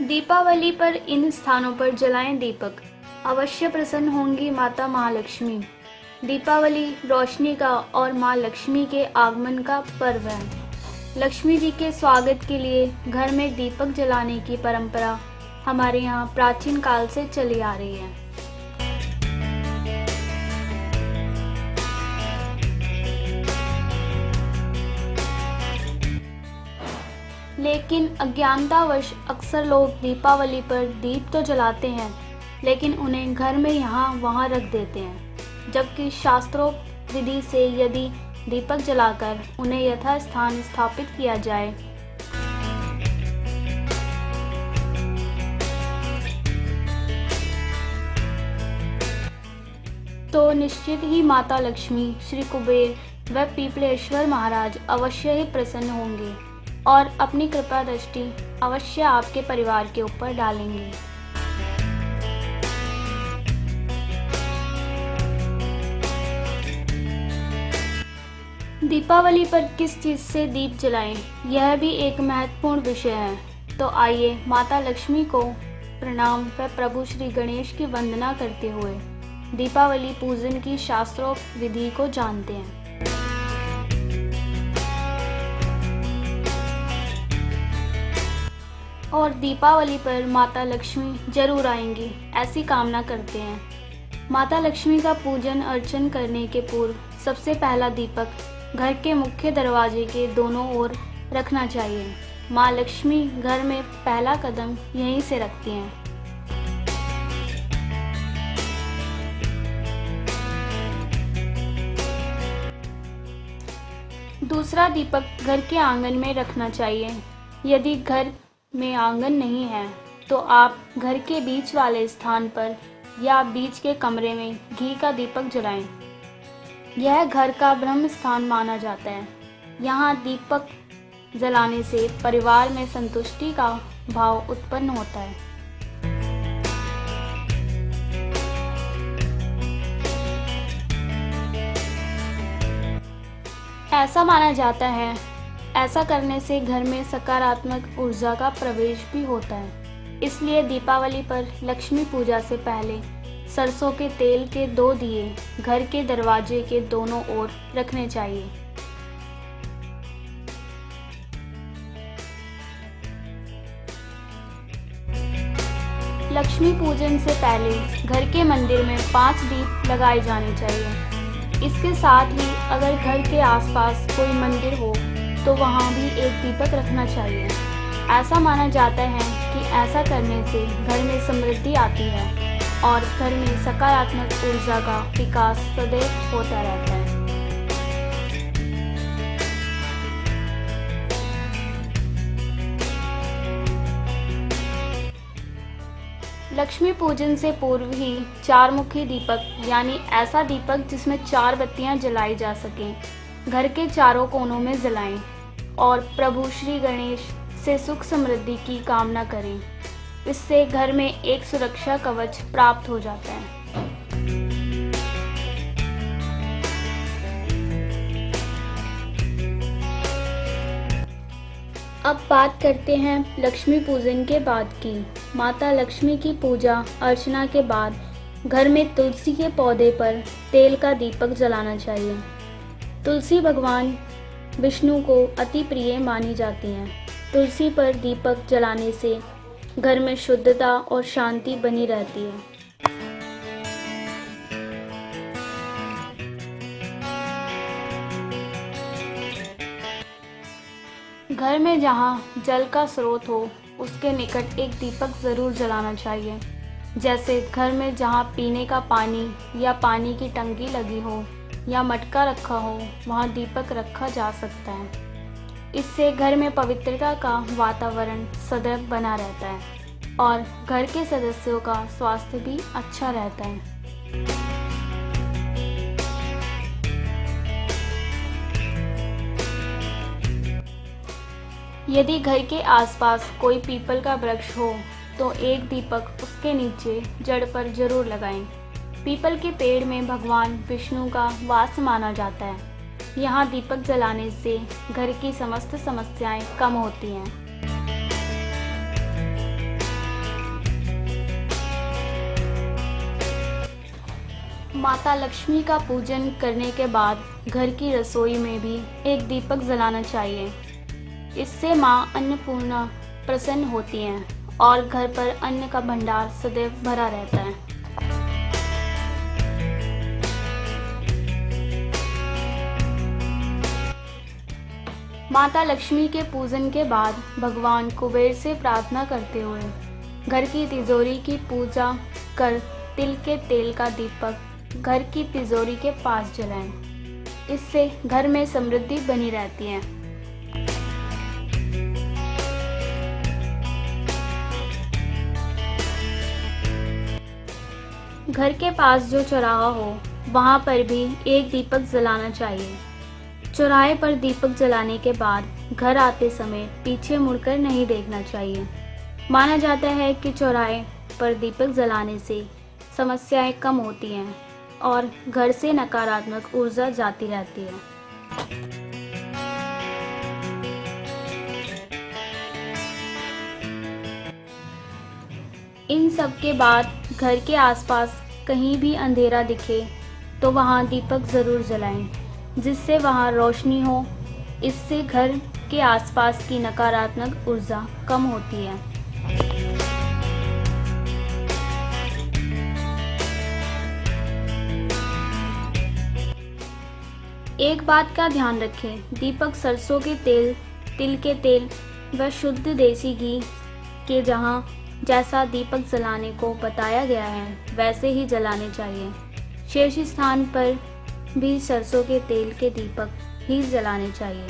दीपावली पर इन स्थानों पर जलाएं दीपक, अवश्य प्रसन्न होंगी माता महालक्ष्मी। दीपावली रोशनी का और माँ लक्ष्मी के आगमन का पर्व है। लक्ष्मी जी के स्वागत के लिए घर में दीपक जलाने की परंपरा हमारे यहाँ प्राचीन काल से चली आ रही है। लेकिन अज्ञानतावश अक्सर लोग दीपावली पर दीप तो जलाते हैं, लेकिन उन्हें घर में यहाँ वहाँ रख देते हैं, जबकि शास्त्रोक्त विधि से यदि दीपक जलाकर उन्हें यथास्थान स्थापित किया जाए तो निश्चित ही माता लक्ष्मी, श्री कुबेर व पीपलेश्वर महाराज अवश्य ही प्रसन्न होंगे और अपनी कृपा दृष्टि अवश्य आपके परिवार के ऊपर डालेंगे। दीपावली पर किस चीज से दीप जलाएं, यह भी एक महत्वपूर्ण विषय है। तो आइए माता लक्ष्मी को प्रणाम व प्रभु श्री गणेश की वंदना करते हुए दीपावली पूजन की शास्त्रोक्त विधि को जानते हैं। और दीपावली पर माता लक्ष्मी जरूर आएंगी, ऐसी कामना करते हैं। माता लक्ष्मी का पूजन अर्चन करने के पूर्व सबसे पहला दीपक घर के मुख्य दरवाजे के दोनों ओर रखना चाहिए। माँ लक्ष्मी घर में पहला कदम यहीं से रखती हैं। दूसरा दीपक घर के आंगन में रखना चाहिए। यदि घर में आंगन नहीं है तो आप घर के बीच वाले स्थान पर या बीच के कमरे में घी का दीपक जलाएं। यह घर का ब्रह्म स्थान माना जाता है। यहाँ दीपक जलाने से परिवार में संतुष्टि का भाव उत्पन्न होता है। ऐसा माना जाता है, ऐसा करने से घर में सकारात्मक ऊर्जा का प्रवेश भी होता है। इसलिए दीपावली पर लक्ष्मी पूजा से पहले सरसों के तेल के 2 दिए घर के दरवाजे के दोनों ओर रखने चाहिए। लक्ष्मी पूजन से पहले घर के मंदिर में 5 दीप लगाए जाने चाहिए। इसके साथ ही अगर घर के आसपास कोई मंदिर हो तो वहाँ भी एक दीपक रखना चाहिए। ऐसा माना जाता है कि ऐसा करने से घर में समृद्धि आती है और घर में सकारात्मक ऊर्जा का विकास सदैव होता रहता है। लक्ष्मी पूजन से पूर्व ही 4 मुखी दीपक यानी ऐसा दीपक जिसमें 4 बत्तियां जलाई जा सकें, घर के चारों कोनों में जलाएं और प्रभु श्री गणेश से सुख समृद्धि की कामना करें। इससे घर में एक सुरक्षा कवच प्राप्त हो जाता है। अब बात करते हैं लक्ष्मी पूजन के बाद की। माता लक्ष्मी की पूजा अर्चना के बाद घर में तुलसी के पौधे पर तेल का दीपक जलाना चाहिए। तुलसी भगवान विष्णु को अति प्रिय मानी जाती हैं। तुलसी पर दीपक जलाने से घर में शुद्धता और शांति बनी रहती है। घर में जहाँ जल का स्रोत हो उसके निकट एक दीपक ज़रूर जलाना चाहिए। जैसे घर में जहाँ पीने का पानी या पानी की टंकी लगी हो या मटका रखा हो, वहाँ दीपक रखा जा सकता है। इससे घर में पवित्रता का वातावरण सदैव बना रहता है और घर के सदस्यों का स्वास्थ्य भी अच्छा रहता है। यदि घर के आसपास कोई पीपल का वृक्ष हो तो एक दीपक उसके नीचे जड़ पर जरूर लगाएं। पीपल के पेड़ में भगवान विष्णु का वास माना जाता है। यहाँ दीपक जलाने से घर की समस्त समस्याएं कम होती हैं। माता लक्ष्मी का पूजन करने के बाद घर की रसोई में भी एक दीपक जलाना चाहिए। इससे माँ अन्नपूर्णा प्रसन्न होती हैं और घर पर अन्न का भंडार सदैव भरा रहता है। माता लक्ष्मी के पूजन के बाद भगवान कुबेर से प्रार्थना करते हुए घर की तिजोरी की पूजा कर तिल के तेल का दीपक घर की तिजोरी के पास जलाएं। इससे घर में समृद्धि बनी रहती है। घर के पास जो चौराहा हो वहां पर भी एक दीपक जलाना चाहिए। चौराहे पर दीपक जलाने के बाद घर आते समय पीछे मुड़कर नहीं देखना चाहिए। माना जाता है कि चौराहे पर दीपक जलाने से समस्याएं कम होती हैं और घर से नकारात्मक ऊर्जा जाती रहती है। इन सब के बाद घर के आसपास कहीं भी अंधेरा दिखे तो वहां दीपक ज़रूर जलाएं, जिससे वहां रोशनी हो। इससे घर के आसपास की नकारात्मक ऊर्जा कम होती है। एक बात का ध्यान रखें, दीपक सरसों के तेल, तिल के तेल व शुद्ध देसी घी के जैसा दीपक जलाने को बताया गया है वैसे ही जलाने चाहिए। शेष स्थान पर भी सरसों के तेल के दीपक ही जलाने चाहिए।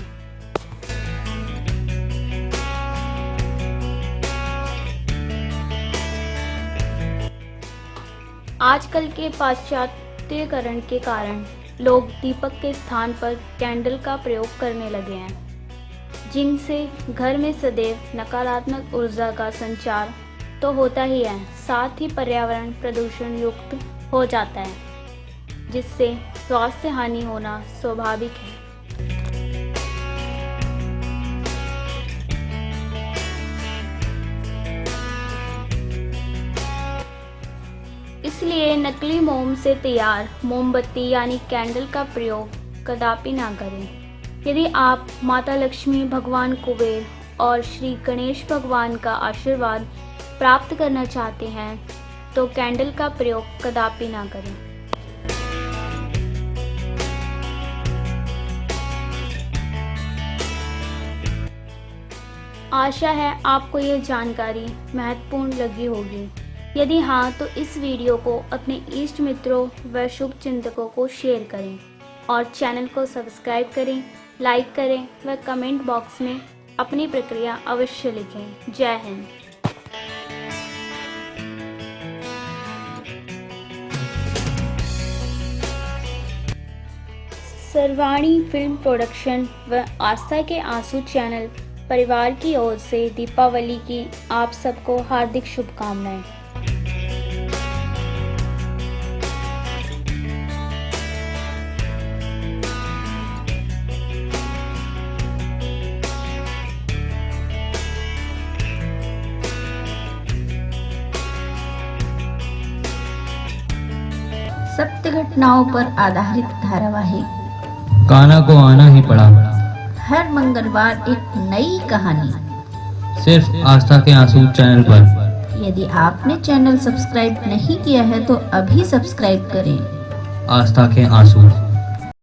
आजकल के पाश्चात्यकरण के कारण लोग दीपक के स्थान पर कैंडल का प्रयोग करने लगे हैं, जिनसे घर में सदैव नकारात्मक ऊर्जा का संचार तो होता ही है, साथ ही पर्यावरण प्रदूषण युक्त हो जाता है, जिससे स्वास्थ्य हानि होना स्वाभाविक है। इसलिए नकली मोम से तैयार मोमबत्ती यानी कैंडल का प्रयोग कदापि ना करें। यदि आप माता लक्ष्मी, भगवान कुबेर और श्री गणेश भगवान का आशीर्वाद प्राप्त करना चाहते हैं तो कैंडल का प्रयोग कदापि ना करें। आशा है आपको ये जानकारी महत्वपूर्ण लगी होगी। यदि हाँ तो इस वीडियो को अपने इष्ट मित्रों व शुभ चिंतकों को शेयर करें और चैनल को सब्सक्राइब करें, लाइक करें व कमेंट बॉक्स में अपनी प्रतिक्रिया अवश्य लिखें। जय हिंद। सर्वाणी फिल्म प्रोडक्शन व आस्था के आंसू चैनल परिवार की ओर से दीपावली की आप सबको हार्दिक शुभकामनाएं। सत्य घटनाओं पर आधारित धारावाहिक कान्हा को आना ही पड़ा। हर मंगलवार एक नई कहानी सिर्फ आस्था के आंसू चैनल पर। यदि आपने चैनल सब्सक्राइब नहीं किया है तो अभी सब्सक्राइब करें। आस्था के आंसू।